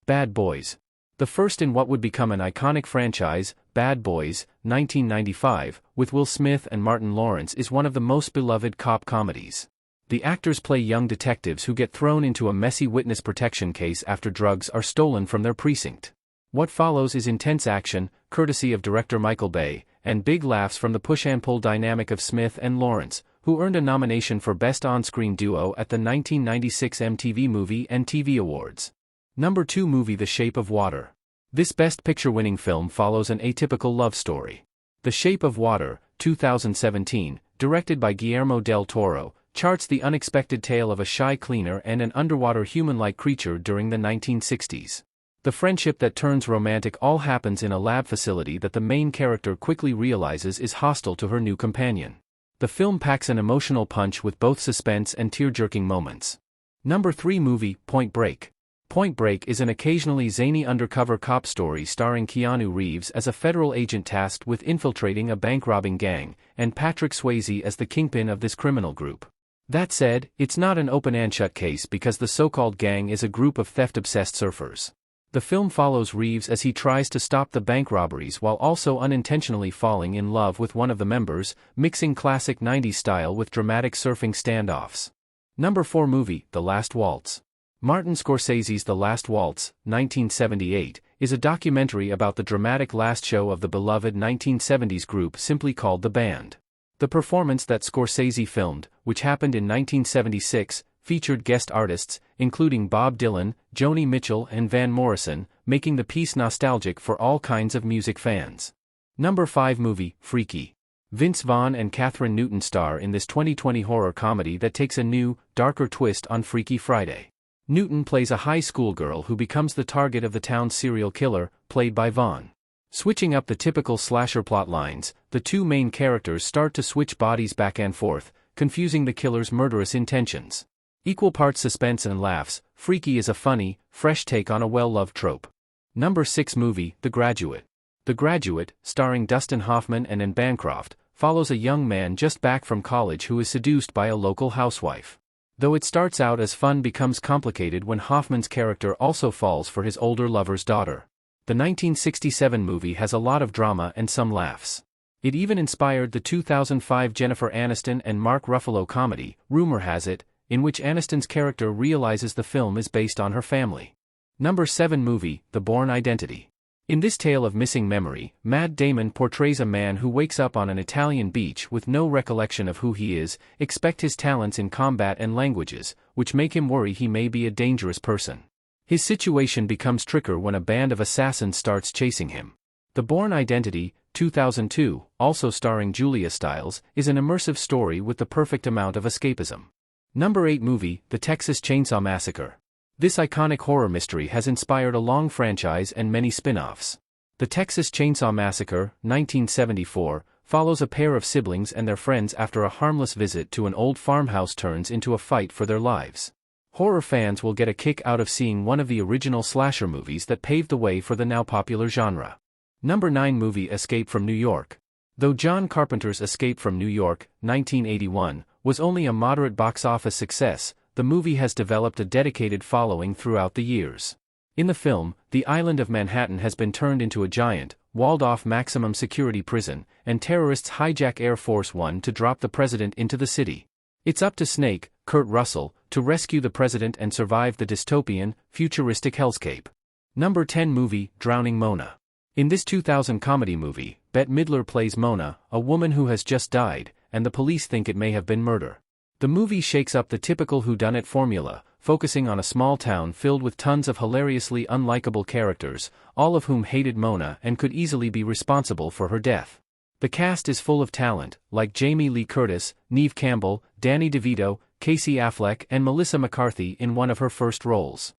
Bad Boys. The first in what would become an iconic franchise, Bad Boys, 1995, with Will Smith and Martin Lawrence is one of the most beloved cop comedies. The actors play young detectives who get thrown into a messy witness protection case after drugs are stolen from their precinct. What follows is intense action, courtesy of director Michael Bay, and big laughs from the push-and-pull dynamic of Smith and Lawrence, who earned a nomination for Best On-Screen Duo at the 1996 MTV Movie and TV Awards. Number 2 movie The Shape of Water. This Best Picture-winning film follows an atypical love story. The Shape of Water, 2017, directed by Guillermo del Toro, charts the unexpected tale of a shy cleaner and an underwater human-like creature during the 1960s. The friendship that turns romantic all happens in a lab facility that the main character quickly realizes is hostile to her new companion. The film packs an emotional punch with both suspense and tear-jerking moments. Number 3 movie, Point Break. Point Break is an occasionally zany undercover cop story starring Keanu Reeves as a federal agent tasked with infiltrating a bank-robbing gang, and Patrick Swayze as the kingpin of this criminal group. That said, it's not an open-and-shut case because the so-called gang is a group of theft-obsessed surfers. The film follows Reeves as he tries to stop the bank robberies while also unintentionally falling in love with one of the members, mixing classic 90s style with dramatic surfing standoffs. Number 4 movie, The Last Waltz. Martin Scorsese's The Last Waltz, 1978, is a documentary about the dramatic last show of the beloved 1970s group simply called The Band. The performance that Scorsese filmed, which happened in 1976, featured guest artists, including Bob Dylan, Joni Mitchell and Van Morrison, making the piece nostalgic for all kinds of music fans. Number 5 movie, Freaky. Vince Vaughn and Catherine Newton star in this 2020 horror comedy that takes a new, darker twist on Freaky Friday. Newton plays a high school girl who becomes the target of the town's serial killer, played by Vaughn. Switching up the typical slasher plot lines, the two main characters start to switch bodies back and forth, confusing the killer's murderous intentions. Equal parts suspense and laughs, Freaky is a funny, fresh take on a well-loved trope. Number 6 movie, The Graduate. The Graduate, starring Dustin Hoffman and Anne Bancroft, follows a young man just back from college who is seduced by a local housewife. Though it starts out as fun, becomes complicated when Hoffman's character also falls for his older lover's daughter. The 1967 movie has a lot of drama and some laughs. It even inspired the 2005 Jennifer Aniston and Mark Ruffalo comedy, Rumor Has It, in which Aniston's character realizes the film is based on her family. Number 7 movie, The Bourne Identity. In this tale of missing memory, Matt Damon portrays a man who wakes up on an Italian beach with no recollection of who he is, except his talents in combat and languages, which make him worry he may be a dangerous person. His situation becomes trickier when a band of assassins starts chasing him. The Bourne Identity, 2002, also starring Julia Stiles, is an immersive story with the perfect amount of escapism. Number 8 movie, The Texas Chainsaw Massacre. This iconic horror mystery has inspired a long franchise and many spin-offs. The Texas Chainsaw Massacre, 1974, follows a pair of siblings and their friends after a harmless visit to an old farmhouse turns into a fight for their lives. Horror fans will get a kick out of seeing one of the original slasher movies that paved the way for the now popular genre. Number 9 movie, Escape from New York. Though John Carpenter's Escape from New York, 1981, was only a moderate box office success, the movie has developed a dedicated following throughout the years. In the film, the island of Manhattan has been turned into a giant, walled-off maximum security prison, and terrorists hijack Air Force One to drop the president into the city. It's up to Snake, Kurt Russell, to rescue the president and survive the dystopian, futuristic hellscape. Number 10 movie, Drowning Mona. In this 2000 comedy movie, Bette Midler plays Mona, a woman who has just died, and the police think it may have been murder. The movie shakes up the typical whodunit formula, focusing on a small town filled with tons of hilariously unlikable characters, all of whom hated Mona and could easily be responsible for her death. The cast is full of talent, like Jamie Lee Curtis, Neve Campbell, Danny DeVito, Casey Affleck and Melissa McCarthy in one of her first roles.